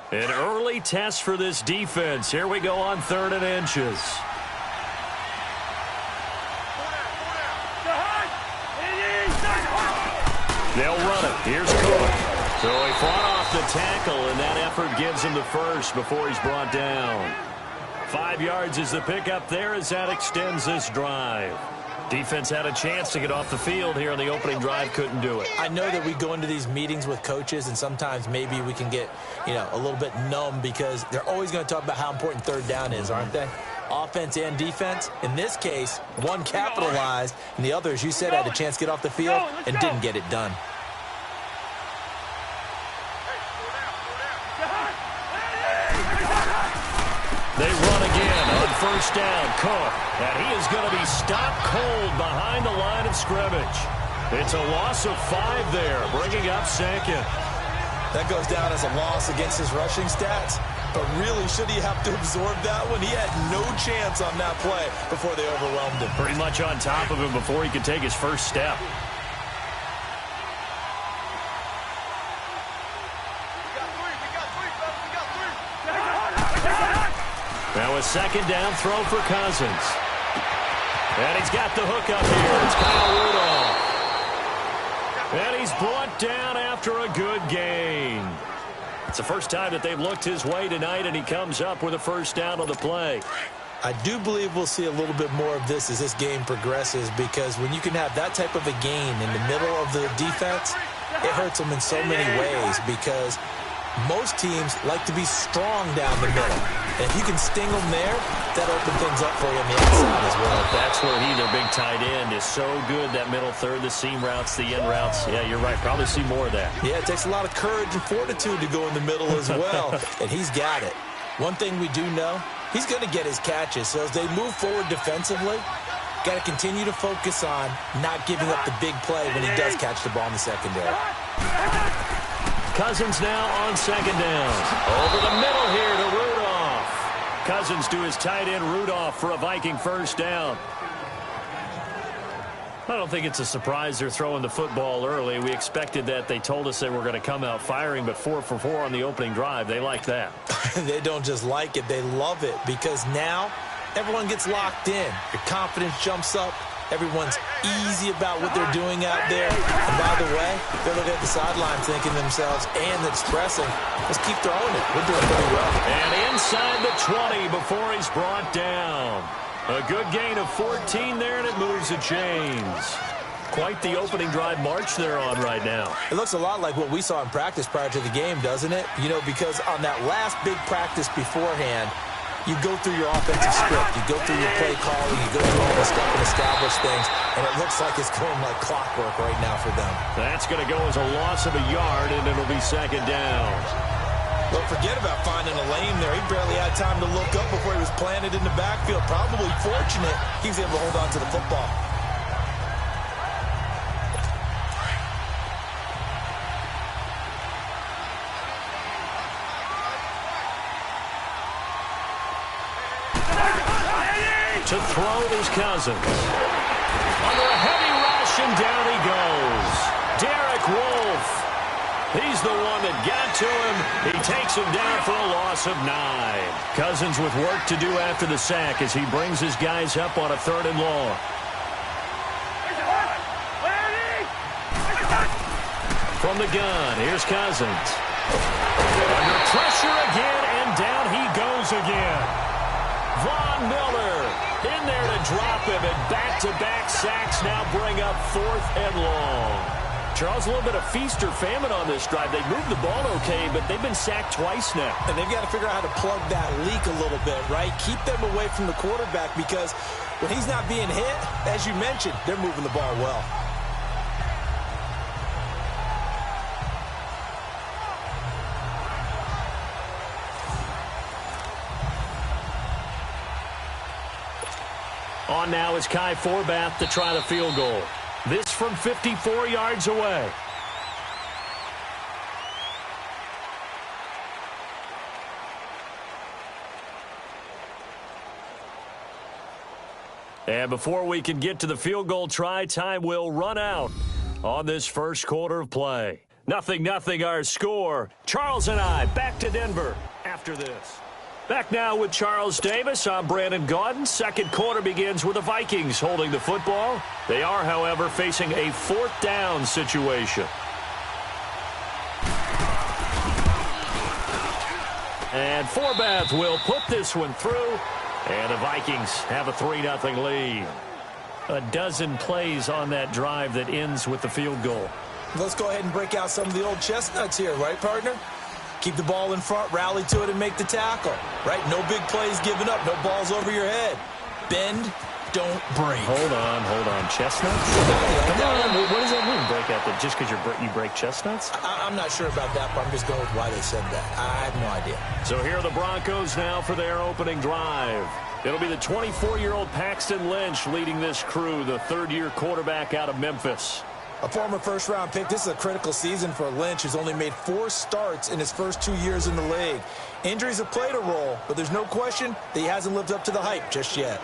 An early test for this defense. Here we go on 3rd and inches. They'll run it. Here's Cook. So he fought off the tackle, and that effort gives him the first before he's brought down. 5 yards is the pickup there as that extends this drive. Defense had a chance to get off the field here on the opening drive, couldn't do it. I know that we go into these meetings with coaches, and sometimes maybe we can get, a little bit numb because they're always going to talk about how important 3rd down is, aren't they? Offense and defense. In this case, one capitalized, and the other, as you said, had a chance to get off the field and didn't get it done. They run again on 1st down. Cook, and he is going to be stopped cold behind the line of scrimmage. It's a loss of 5 there, bringing up 2nd. That goes down as a loss against his rushing stats. But really, should he have to absorb that one? He had no chance on that play before they overwhelmed him. Pretty much on top of him before he could take his first step. Now a 2nd down throw for Cousins. And he's got the hook up here. It's Kyle Rudolph. And he's brought down after a good gain. It's the first time that they've looked his way tonight, and he comes up with a 1st down on the play. I do believe we'll see a little bit more of this as this game progresses, because when you can have that type of a gain in the middle of the defense, it hurts them in so many ways, because most teams like to be strong down the middle. And if you can sting them there, that opens things up for you on the outside as well. That's where their big tight end, is so good, that middle third, the seam routes, the in routes. Yeah, you're right. Probably see more of that. Yeah, it takes a lot of courage and fortitude to go in the middle as well, and he's got it. One thing we do know, he's going to get his catches. So as they move forward defensively, got to continue to focus on not giving up the big play when he does catch the ball in the secondary. Cousins now on 2nd down. Over the middle here to Rudolph. Cousins to his tight end Rudolph for a Viking 1st down. I don't think it's a surprise they're throwing the football early. We expected that. They told us they were going to come out firing, but 4 for 4 on the opening drive. They like that. They don't just like it. They love it, because now everyone gets locked in. Your confidence jumps up. Everyone's easy about what they're doing out there. And by the way, they're looking at the sideline thinking to themselves and expressing, let's keep throwing it. We're doing pretty well. And inside the 20 before he's brought down. A good gain of 14 there, and it moves the chains. Quite the opening drive march they're on right now. It looks a lot like what we saw in practice prior to the game, doesn't it? Because on that last big practice beforehand, you go through your offensive script, you go through your play calling, you go through all the stuff and establish things, and it looks like it's going like clockwork right now for them. That's going to go as a loss of a yard, and it'll be 2nd down. Don't forget about finding a lane there. He barely had time to look up before he was planted in the backfield. Probably fortunate he was able to hold on to the football. To throw is Cousins. Under a heavy rush, and down he goes. Derek Wolfe. He's the one that got to him. He takes him down for a loss of 9. Cousins with work to do after the sack as he brings his guys up on a 3rd and long. From the gun, here's Cousins. Under pressure again, and down he goes again. Von Miller in there to drop him, and back-to-back sacks now bring up 4th and long. Charles, a little bit of feast or famine on this drive. They moved the ball okay, but they've been sacked twice now. And they've got to figure out how to plug that leak a little bit, right? Keep them away from the quarterback, because when he's not being hit, as you mentioned, they're moving the ball well. On now is Kai Forbath to try the field goal. This from 54 yards away. And before we can get to the field goal try, time will run out on this first quarter of play. 0-0 our score. Charles and I back to Denver after this. Back now with Charles Davis. I'm Brandon Gaudin. Second quarter begins with the Vikings holding the football. They are, however, facing a fourth down situation. And Forbath will put this one through. And the Vikings have a 3-0 lead. A dozen plays on that drive that ends with the field goal. Let's go ahead and break out some of the old chestnuts here, right, partner? Keep the ball in front, rally to it, and make the tackle, right? No big plays given up, no balls over your head. Bend, don't break. Hold on. Chestnuts? Come on, what does that mean, break out? Just because you break chestnuts? I'm not sure about that, but I'm just going with why they said that. I have no idea. So here are the Broncos now for their opening drive. It'll be the 24-year-old Paxton Lynch leading this crew, the third-year quarterback out of Memphis. A former first-round pick, this is a critical season for Lynch, who's only made 4 starts in his first 2 years in the league. Injuries have played a role, but there's no question that he hasn't lived up to the hype just yet.